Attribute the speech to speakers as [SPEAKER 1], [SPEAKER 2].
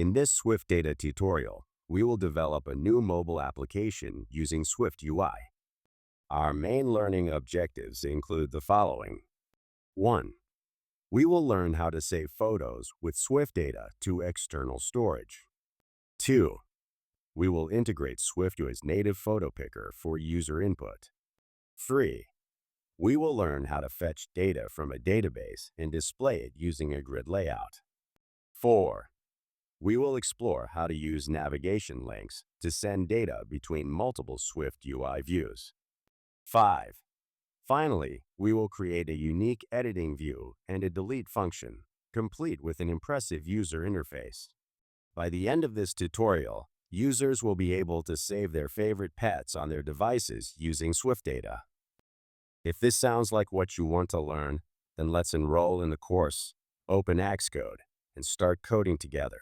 [SPEAKER 1] In this SwiftData tutorial, we will develop a new mobile application using SwiftUI. Our main learning objectives include the following. 1. We will learn how to save photos with SwiftData to external storage. 2. We will integrate SwiftUI's native photo picker for user input. 3. We will learn how to fetch data from a database and display it using a grid layout. 4. We will explore how to use navigation links to send data between multiple SwiftUI views. 5. Finally, we will create a unique editing view and a delete function, complete with an impressive user interface. By the end of this tutorial, users will be able to save their favorite pets on their devices using SwiftData. If this sounds like what you want to learn, then let's enroll in the course, open Xcode, and start coding together.